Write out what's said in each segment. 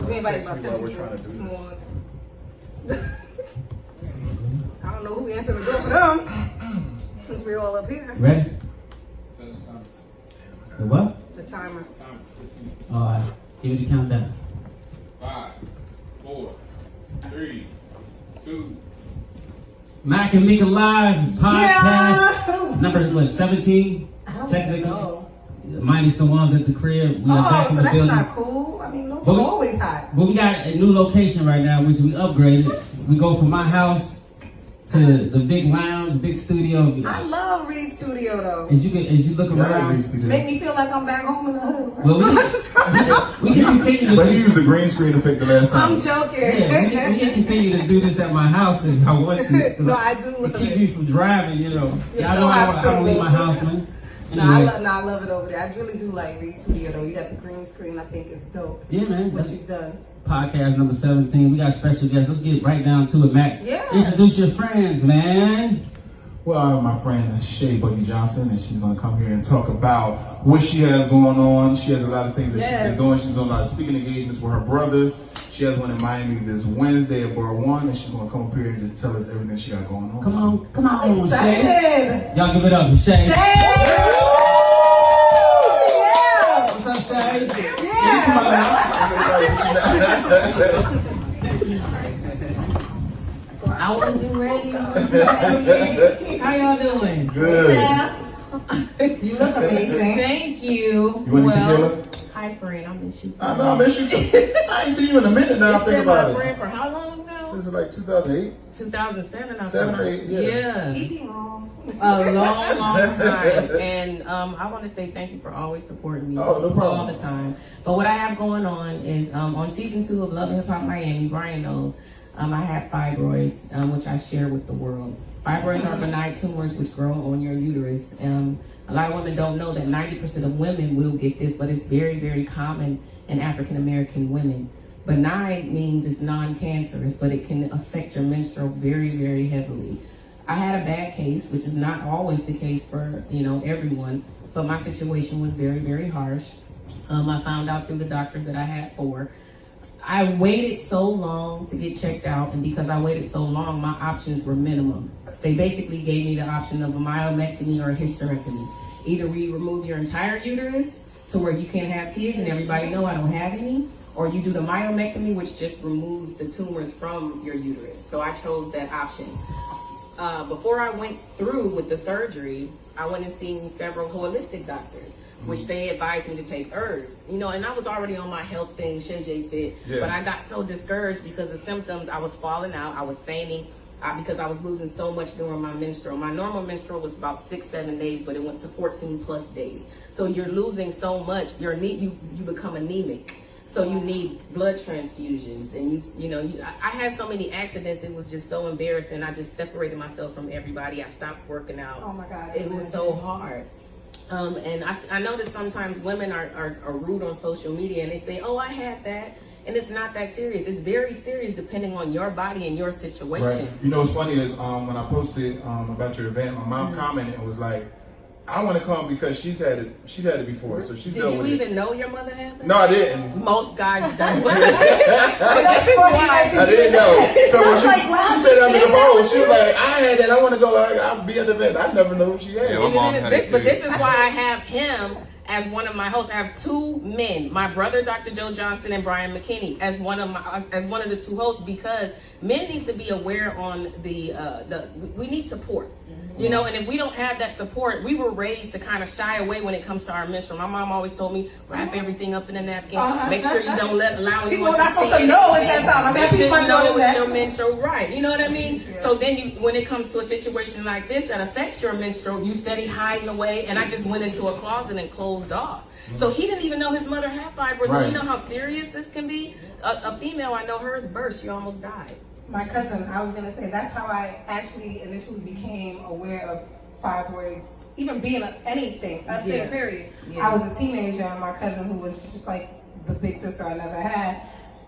We invited about 10 we're trying to do this. I don't know who answered the door for them, since we're all up here. Ready? The what? The timer. Alright, give me the countdown. 5, 4, 3, 2. Mac and Mika Live podcast. Yeah. Number what, 17? I don't Technically. know. Minus the ones at the crib. We are back Oh, in so the that's building. not cool. I mean, those But are we- always hot. But we got a new location right now, which we upgraded. We go from my house to the big lounge, big studio. I love Reed Studio though. As you look around, Make me feel like I'm back home in the hood. Right? well, we can continue But to you used a green screen effect the last time. I'm joking. yeah, we can continue to do this at my house if I want to. 'Cause No, I do it love keep it. me from driving, you know. Yeah, Y'all know so I I don't leave my still- house, man. No, Anyway, I love it over there. I really do like Reed Studio though. You got the green screen. I think it's dope. yeah, man. What That's you've done. podcast number 17. We got special guests. Let's get right down to it, Mac. Yeah. Introduce your friends, man. Well, I have my friend Shay Buckeey Johnson, and she's going to come here and talk about what she has going on. She has a lot of things that she's been doing. She's doing a lot of speaking engagements with her brothers. She has one in Miami this Wednesday at Bar 1, and she's going to come up here and just tell us everything she got going on. Come on, Shay. Excited. Y'all give it up for Shay. Shay. Yeah. What's up, Shay? I wasn't ready. How y'all doing? Good. Yeah. You look amazing. Thank you. You want any tequila? Hi, friend. I miss you. I know, I miss you too. I ain't seen you in a minute now. It's Think been about my it. friend for how long ago? Since like 2008. 2007, I 7 thought. or 8, yeah. Keep him on. A long, long time. And I want to say thank you for always supporting me Oh, no problem. all the time. But what I have going on is on season 2 of Love and Hip Hop Miami, Brian knows, I have fibroids, which I share with the world. Fibroids are benign tumors which grow on your uterus. A lot of women don't know that 90% of women will get this, but it's very, very common in African American women. Benign means it's non-cancerous, but it can affect your menstrual very, very heavily. I had a bad case, which is not always the case for everyone, but my situation was very, very harsh. I found out through the doctors that I had 4. I waited so long to get checked out, and because I waited so long, my options were minimum. They basically gave me the option of a myomectomy or a hysterectomy. Either we remove your entire uterus to where you can't have kids and everybody know I don't have any, or you do the myomectomy, which just removes the tumors from your uterus. So I chose that option. Before I went through with the surgery, I went and seen several holistic doctors, which they advised me to take herbs. And I was already on my health thing, Shay Fit, but I got so discouraged because the symptoms, I was falling out, I was fainting, because I was losing so much during my menstrual. My normal menstrual was about 6-7 days, but it went to 14 plus days. So you're losing so much, you become anemic. So you need blood transfusions, and I had so many accidents. It was just so embarrassing. I just separated myself from everybody. I stopped working out. Oh my God. It was so hard. And I notice sometimes women are rude on social media, and they say, "Oh, I had that," and it's not that serious. It's very serious depending on your body and your situation. Right. You know what's funny is when I posted about your event, my mom commented and was like, "I want to come because she's had it before, so she's dealt Did you with even know your mother had that? No, I didn't. Most guys don't. That's funny that you I didn't know. So when she said under the shit. post, she was like, "I had that. I want to go. I'll be at the event." I never knew who she had. Yeah, my mom had it too. But this is why I have him as one of my hosts. I have 2 men, my brother, Dr. Joe Johnson, and Brian McKinney, as one of the 2 hosts, because men need to be aware on we need support. And if we don't have that support, we were raised to kind of shy away when it comes to our menstrual. My mom always told me, wrap everything up in a napkin. Make sure you don't allow anyone People are to not supposed to know at that time. I mean, I teach my daughter it's that. your menstrual, right? You know what I mean? Yeah. So then when it comes to a situation like this that affects your menstrual, you steady hiding away. And I just went into a closet and closed off. So he didn't even know his mother had fibroids. Right. And you know how serious this can be? A female, I know hers burst. She almost died. My cousin, I was going to say, that's how I actually initially became aware of fibroids, even being thing, period. Yeah. I was a teenager, and my cousin, who was just like the big sister I never had,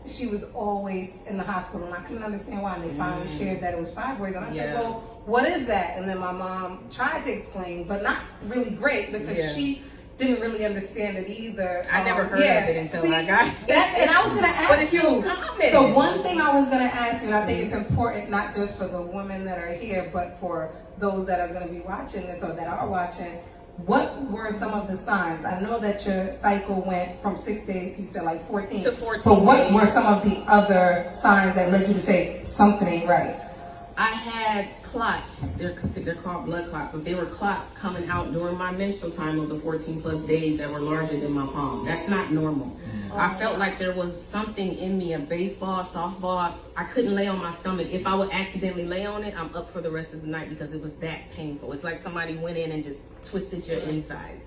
she was always in the hospital, and I couldn't understand why. And they finally shared that it was fibroids, and I said, "Well, what is that?" And then my mom tried to explain, but not really great, because she didn't really understand it either. I never heard of it until I got it. And I was going to ask But it's you, so common. the one thing I was going to ask you, and I think it's important not just for the women that are here, but for those that are going to be watching this or that are watching, what were some of the signs? I know that your cycle went from 6 days, you said like 14. To 14 So what days. were some of the other signs that led you to say something ain't right? I had clots. They're called blood clots, but they were clots coming out during my menstrual time of the 14 plus days that were larger than my palm. That's not normal. I felt like there was something in me, a baseball, softball. I couldn't lay on my stomach. If I would accidentally lay on it, I'm up for the rest of the night because it was that painful. It's like somebody went in and just twisted your insides.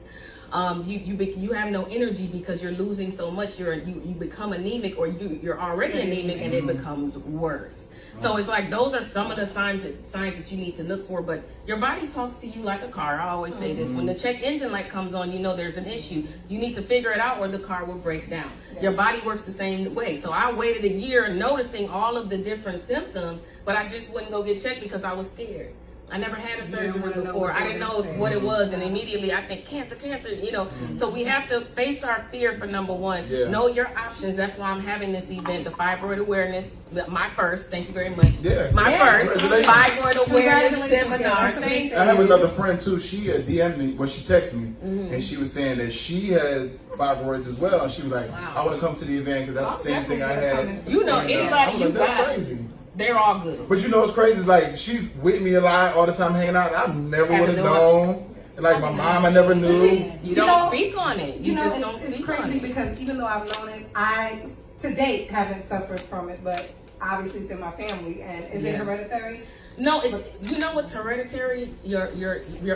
You have no energy because you're losing so much. You become anemic, or you're already anemic, and it becomes worse. So it's like those are some of the signs that you need to look for. But your body talks to you like a car. I always say this: when the check engine light comes on, you know there's an issue. You need to figure it out, or the car will break down. Your body works the same way. So I waited a year noticing all of the different symptoms, but I just wouldn't go get checked because I was scared. I never had a surgery before. I didn't know what it was, and immediately I think cancer, you know. So we have to face our fear for number one. Yeah. Know your options. That's why I'm having this event, the fibroid awareness. My first, thank you very much. Yeah. My first Congratulations. Fibroid awareness Congratulations. seminar. Thank I have you. another friend too. She had DM'd me, well, she texted me, and she was saying that she had fibroids as well. And she was like, Wow. I want to come to the event because that's the same thing I had. You know, And, anybody I'm you like, that's got, crazy. they're all good. But you know what's crazy is like she's with me a lot all the time hanging out. I never would have Haven't known. And like my mom, I never knew. You don't speak on it. You know, just don't it's speak on crazy it. because even though I've known it, I to date haven't suffered from it, but obviously it's in my family. And is it hereditary? No, it's, you know what's hereditary? Your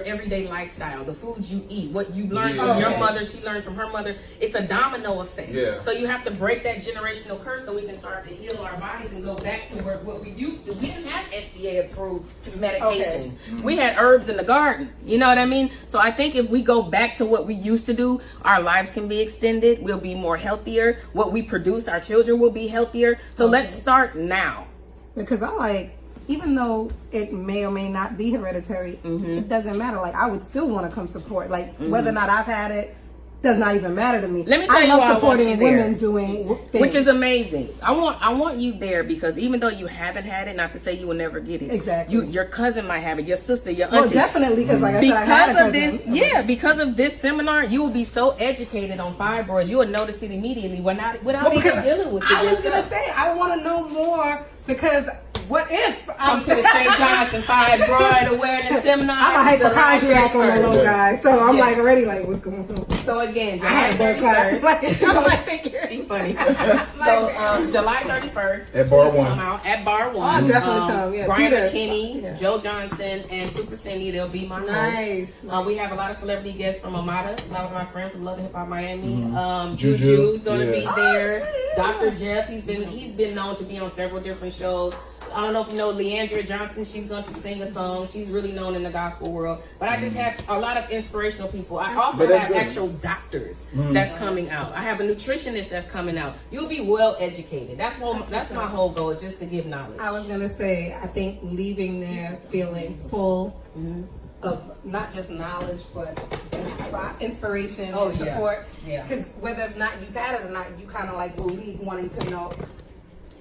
everyday lifestyle, the foods you eat, what you learned from your mother, she learned from her mother. It's a domino effect. Yeah. So you have to break that generational curse so we can start to heal our bodies and go back to what we used to. We didn't have FDA approved medication. We had herbs in the garden. You know what I mean? So I think if we go back to what we used to do, our lives can be extended. We'll be more healthier. What we produce, our children will be healthier. So let's start now. Because I like, even though it may or may not be hereditary, it doesn't matter. Like, I would still want to come support. Like, whether or not I've had it does not even matter to me. Let me tell I you love why I want supporting you there. women doing things. Which is amazing. I want you there because even though you haven't had it, not to say you will never get it. Exactly. Your cousin might have it, your sister, your Well, auntie. definitely, because like I said, I had Because a of this, cousin. because of this seminar, you will be so educated on fibroids, you will notice it immediately without Well, even because dealing with it. I was yourself. gonna say I want to know more because what if Come to the Shay Johnson Fibroid Awareness Seminar. I'm a July hypochondriac on my 31st. little guy, so I'm Yes. like already like, what's going on? So again, I had a July blood clot. 31st. Like, I'm like, She funny. So July 31st. At Bar please One. come out at Bar One. I'll definitely come, yeah. Brian Peter. McKinney, Yeah. Joe Johnson, and Super Cindy. They'll be my Nice. hosts. We have a lot of celebrity guests from Amada, a lot of my friends from Love and Hip Hop Miami. Juju. Juju's gonna be Yeah. there. Oh, Dr. Jeff, he's been known to be on several different shows. I don't know if you know Leandria Johnson. She's going to sing a song. She's really known in the gospel world. But I just have a lot of inspirational people. I also But that's have good. actual doctors that's coming out. I have a nutritionist that's coming out. You'll be well educated. That's my whole goal, is just to give knowledge. I was gonna say, I think leaving there feeling full of not just knowledge, but inspiration Oh, and yeah. support. Yeah. Because whether or not you've had it or not, you kind of like will leave wanting to know,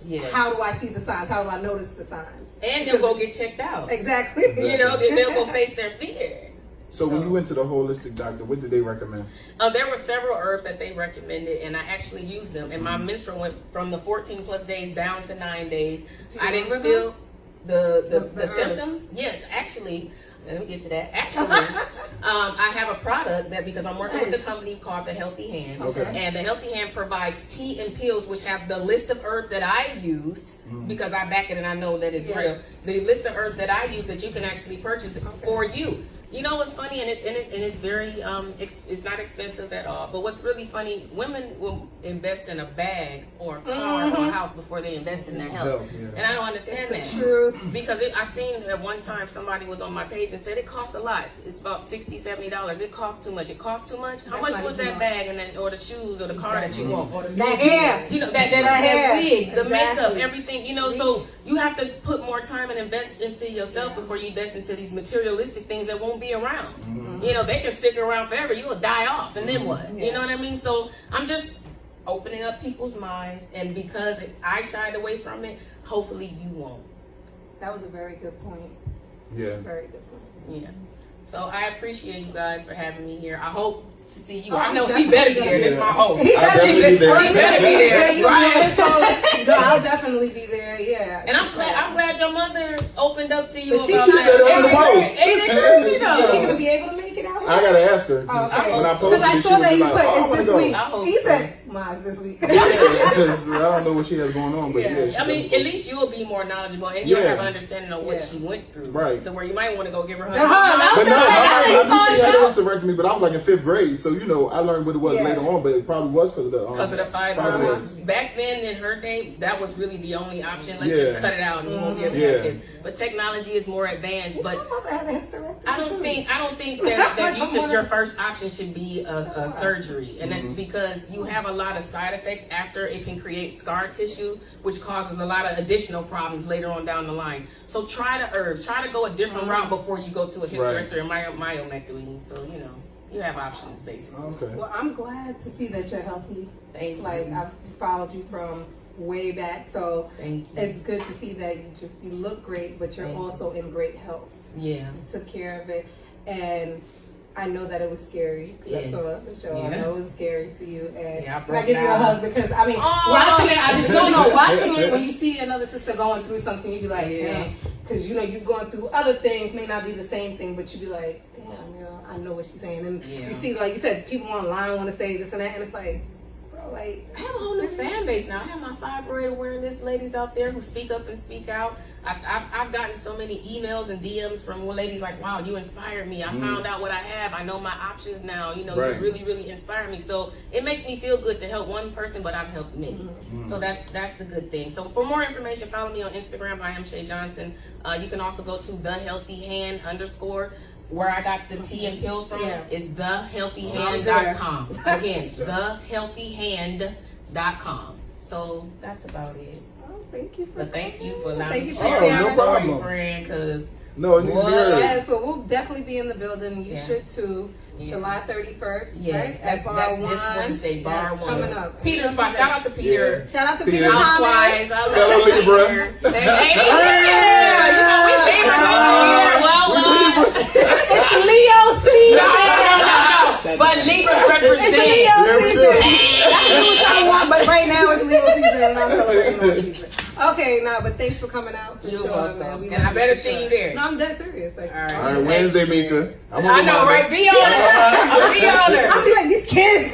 Yeah. how do I see the signs? How do I notice the signs? And they'll go get checked out. Exactly. You know, they'll go face their fear. So when you went to the holistic doctor, what did they recommend? There were several herbs that they recommended, and I actually used them. And my menstrual went from the 14 plus days down to 9 days. I didn't remember feel the herbs? symptoms. Yeah, actually, let me get to that. Actually, I have a product that, because I'm working with a company called The Healthy Hand, Okay. and The Healthy Hand provides tea and pills, which have the list of herbs that I used, because I back it and I know that it's real. The list of herbs that I use that you can actually purchase for you. You know what's funny, and it's very it's not expensive at all. But what's really funny, women will invest in a bag or a car or a house before they invest in their health. And I don't understand that. Truth. Because I seen at one time somebody was on my page and said it costs a lot. It's about $60, $70. It costs too much. It costs too much. How much was that bag and that, or the shoes or the car that you want? That hair. You know, that wig, the makeup, everything, you know, so you have to put more time and invest into yourself before you invest into these materialistic things that won't be around. You know, they can stick around forever. You will die off, and then what? You know what I mean? So I'm just opening up people's minds, and because I shied away from it, hopefully you won't. That was a very good point. Yeah. Very good point. Yeah. So I appreciate you guys for having me here. I hope to see you. Oh, I know he definitely better be there. This is my host. I'll definitely be there. He better be there. Right? No, I'll definitely be there. Yeah. And I'm glad your mother opened up to you. But she about should that. have done the post. Is she gonna be able to make it out? I gotta ask her. Okay. When I Because posted I it, she saw that was you like, put "Oh, I it's wanna this go." week. I hope He so. said, "Mine's this week." Yeah, 'cause I don't know what she has going on, but yeah. she I mean, does. at least you'll be more knowledgeable and you'll Yeah. have an understanding of what Yeah. she went through. Right. To where you might want to go give her But no, I But no, I think she had a hysterectomy, but I was like in 5th grade, so you know, I learned what it was Yeah. later on, but it probably was because of the because of the fibroids. fibroids. Back then in her day, that was really the only option. Let's Yeah. just cut it out and you won't be able to Yeah. have kids. But technology is more advanced. But My mother had a hysterectomy I don't too. think that you should. Your first option should be a surgery, and that's because you have a lot of side effects after. It can create scar tissue, which causes a lot of additional problems later on down the line. So try the herbs. Try to go a different route before you go to a hysterectomy or myomectomy. So you know you have options basically. Okay. Well, I'm glad to see that you're healthy. Thank you. Like I've followed you from way back, so Thank you. it's good to see that you look great, but you're Thank you. also in great health. Yeah. You took care of it, and I know that it was scary. Yes. I saw the show. I Yeah. know it was scary for you, and Yeah, I I broke give you a down. hug because I mean, Oh. watching it, I just don't know. Watching it when you see another sister going through something, you be like, Yeah. dang, because you know you've gone through other things, may not be the same thing, but you be like, damn, you know, I know what she's saying, and Yeah. you see, like you said, people online want to say this and that, and it's like, bro, like, I have a whole new fan base now. I have my fibroid awareness ladies out there who speak up and speak out. I've gotten so many emails and DMs from ladies like, wow, you inspired me. I found out what I have. I know my options now. You know, Right. you really, really inspire me. So it makes me feel good to help one person, but I've helped many. So that's the good thing. So for more information, follow me on Instagram. I am Shay Johnson. You can also go to thehealthyhand_. Where I got the tea and pills from is thehealthyhand.com. Again, thehealthyhand.com. So that's about it. oh, thank you for But thank you for coming. allowing Thank me you to for share sharing my no your story, problem. friend. Because No, it needs to be heard. Yeah, so we'll definitely be in the building. You Yeah. should too. Yeah. July 31st. yes, right? that's At bar this one. Wednesday, bar Yes, one. coming up. Peter spot. Shout out to Peter. Shout out to Peter. Peter Housewives. Thomas. I love Hello, Peter. Libra. Hey, yeah, you know we Libra over here. Well, It's Leo season. no. But Libra It's represent. Leo Libra season. season. That's what I want, but right now it's Leo season and I'm celebrating Leo season. Okay, no, but thanks for coming out. For You're sure, welcome. man. We And love I better for see sure. you there. No, I'm dead serious. Like, All right. All right, Wednesday, Mika. I know, right? Be on her. Be on her. I'll be like, these kids.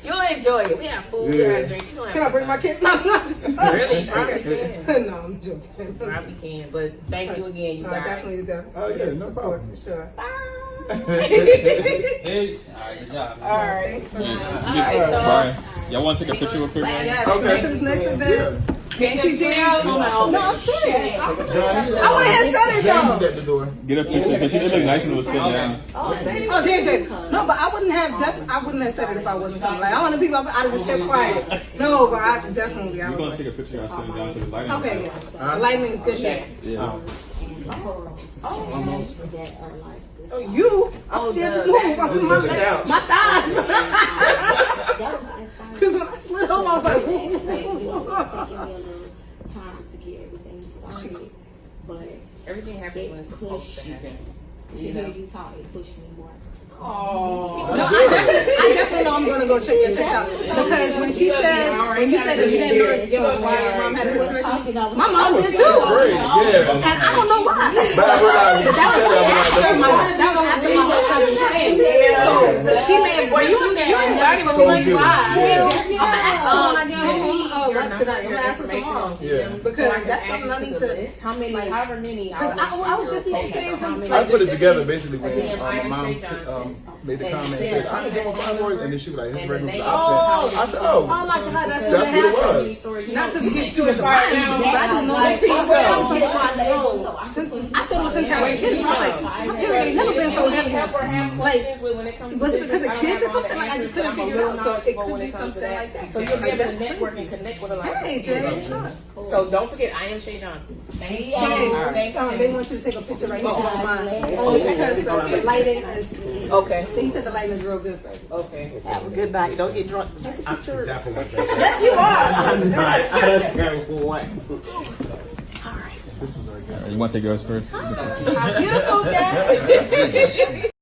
You'll enjoy it. We have food, we Yeah. have drinks. You gonna have Can I bring my kids? No, I'm not. Really? Probably can. No, I'm joking. Probably can. But thank you again, you No, guys. definitely do. Oh, yeah, no Support problem. For sure. Peace. All right, good job. All right. All right, so Bye. Y'all want to take a picture real quick? man? Yes, Okay. for this next event. Thank you, Gino. No, I'm serious. I want to have said it James though. at the door. Get a picture because she look nice when it was sit down. Oh, JJ. No, but I wouldn't have said it if I wasn't coming. Like, I want to people, I just kept quiet. No, but I definitely, I We're going would. to take a picture and send it down to the lighting. Okay, yeah. The lightning is good shit. Yeah. Oh, you? I'm scared to move. I'm Look at the couch. my thighs. Because when I slid home, I was like, time to get everything started, but everything happens when it's supposed to happen. to hear you talk, it pushed me more. oh. No, I definitely know I'm going to go check your check out. Because when you said that you didn't know why your mom had a hysterectomy, my mom did too. Great, yeah. And I don't know why. But I realized when she said that, That was after my husband. So she may have, were you in there? You told you. I'm gonna ask her when I get home. What today? I'm gonna ask her for information tomorrow. on Yeah. them Because so I can that's add something you I to need the to- list. How many? However many. Because I was just even saying to him, I put it together basically when Again, my Iron mom Shay Johnson. made the And comment Sarah said, I'm doing fibroids, and then she was like, his And the regular name. option. I said, oh oh, my God, that's that's what it was. not to get too inspired now. But I didn't know Like, what also, I thought since I was kids, I was like, my parents ain't never been so Help heavy. her have Like, questions when it comes to was it business. because of I don't kids or have all the something? Like, I just answers, couldn't but I'm figure it real out. So it knowledgeable could when be it comes to something that. like that. So you'll be able to That's network crazy. and connect with a lot of Hey, people. Jay. So don't forget, I am Shay Johnson. Shay, Alright. they want you to take a picture right here if you don't mind. Only because the lighting is, Okay. he said the lighting is real good for you. Okay. Have a good night. Don't get drunk. Yes, you are. You want to take yours first? Beautiful, guys.